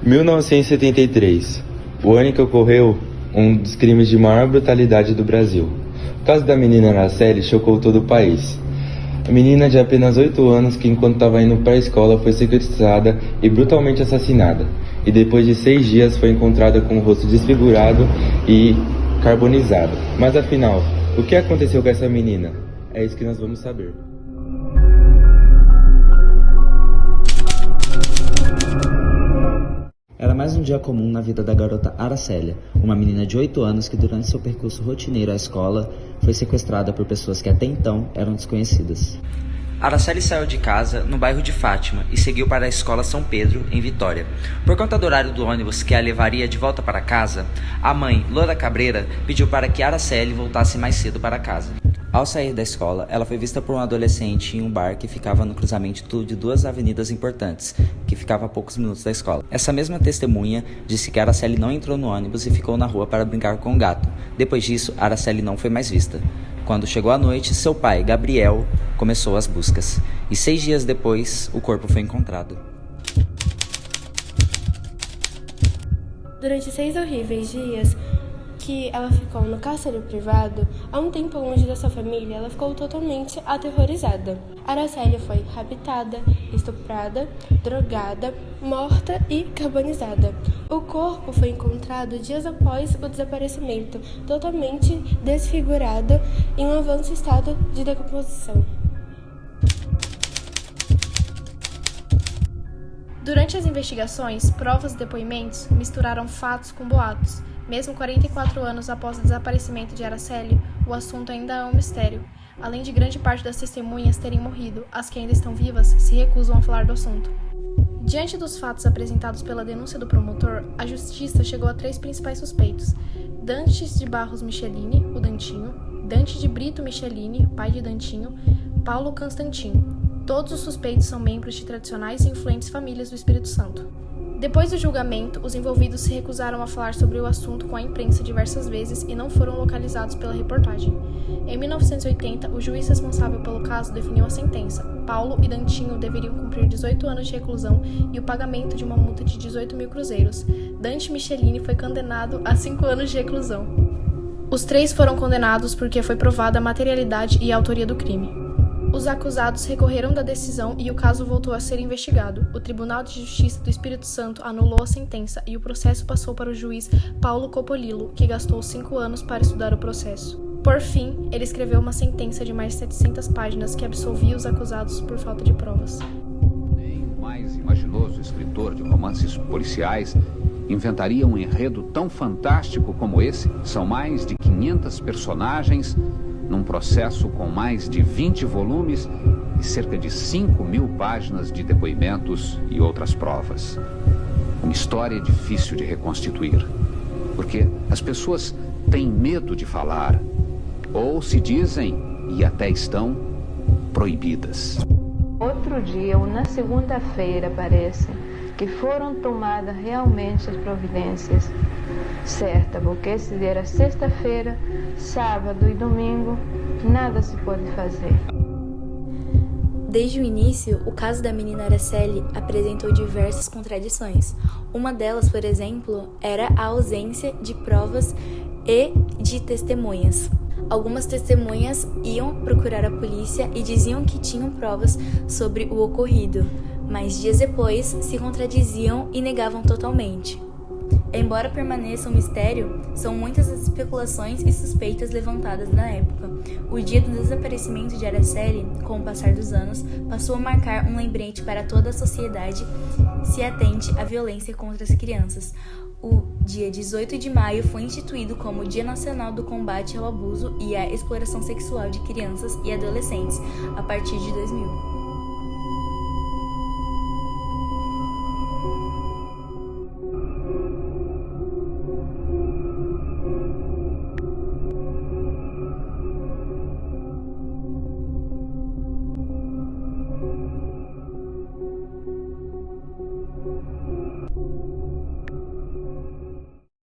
1973, o ano em que ocorreu um dos crimes de maior brutalidade do Brasil. O caso da menina Araceli chocou todo o país. A menina de apenas 8 anos que, enquanto estava indo para a escola, foi sequestrada e brutalmente assassinada. E depois de 6 dias foi encontrada com o rosto desfigurado e carbonizado. Mas afinal, o que aconteceu com essa menina? É isso que nós vamos saber. Era mais um dia comum na vida da garota Araceli, uma menina de 8 anos que durante seu percurso rotineiro à escola foi sequestrada por pessoas que até então eram desconhecidas. Araceli saiu de casa no bairro de Fátima e seguiu para a escola São Pedro, em Vitória. Por conta do horário do ônibus que a levaria de volta para casa, a mãe, Loura Cabreira, pediu para que Araceli voltasse mais cedo para casa. Ao sair da escola, ela foi vista por um adolescente em um bar que ficava no cruzamento de 2 avenidas importantes, que ficava a poucos minutos da escola. Essa mesma testemunha disse que Araceli não entrou no ônibus e ficou na rua para brincar com o gato. Depois disso, Araceli não foi mais vista. Quando chegou a noite, seu pai, Gabriel, começou as buscas. E 6 dias depois, o corpo foi encontrado. Durante 6 horríveis dias que ela ficou no cárcere privado, há um tempo longe da sua família, ela ficou totalmente aterrorizada. Araceli foi raptada, estuprada, drogada, morta e carbonizada. O corpo foi encontrado dias após o desaparecimento, totalmente desfigurado em um avançado estado de decomposição. Durante as investigações, provas e depoimentos misturaram fatos com boatos. Mesmo 44 anos após o desaparecimento de Araceli, o assunto ainda é um mistério. Além de grande parte das testemunhas terem morrido, as que ainda estão vivas se recusam a falar do assunto. Diante dos fatos apresentados pela denúncia do promotor, a justiça chegou a 3 principais suspeitos: Dantes de Barros Michelini, o Dantinho; Dante de Brito Michelini, pai de Dantinho; Paulo Constantino. Todos os suspeitos são membros de tradicionais e influentes famílias do Espírito Santo. Depois do julgamento, os envolvidos se recusaram a falar sobre o assunto com a imprensa diversas vezes e não foram localizados pela reportagem. Em 1980, o juiz responsável pelo caso definiu a sentença. Paulo e Dantinho deveriam cumprir 18 anos de reclusão e o pagamento de uma multa de 18 mil cruzeiros. Dante Michelini foi condenado a 5 anos de reclusão. Os 3 foram condenados porque foi provada a materialidade e a autoria do crime. Os acusados recorreram da decisão e o caso voltou a ser investigado. O Tribunal de Justiça do Espírito Santo anulou a sentença e o processo passou para o juiz Paulo Copolillo, que gastou 5 anos para estudar o processo. Por fim, ele escreveu uma sentença de mais de 700 páginas que absolvia os acusados por falta de provas. Nem o mais imaginoso escritor de romances policiais inventaria um enredo tão fantástico como esse. São mais de 500 personagens num processo com mais de 20 volumes e cerca de 5.000 páginas de depoimentos e outras provas. Uma história difícil de reconstituir, porque as pessoas têm medo de falar, ou se dizem, e até estão, proibidas. Outro dia, ou na segunda-feira, parece, que foram tomadas realmente as providências certas, porque esse dia era sexta-feira, sábado e domingo, nada se pode fazer. Desde o início, o caso da menina Araceli apresentou diversas contradições. Uma delas, por exemplo, era a ausência de provas e de testemunhas. Algumas testemunhas iam procurar a polícia e diziam que tinham provas sobre o ocorrido, mas dias depois se contradiziam e negavam totalmente. Embora permaneça um mistério, são muitas as especulações e suspeitas levantadas na época. O dia do desaparecimento de Araceli, com o passar dos anos, passou a marcar um lembrete para toda a sociedade se atente à violência contra as crianças. O dia 18 de maio foi instituído como Dia Nacional do Combate ao Abuso e à Exploração Sexual de Crianças e Adolescentes, a partir de 2000.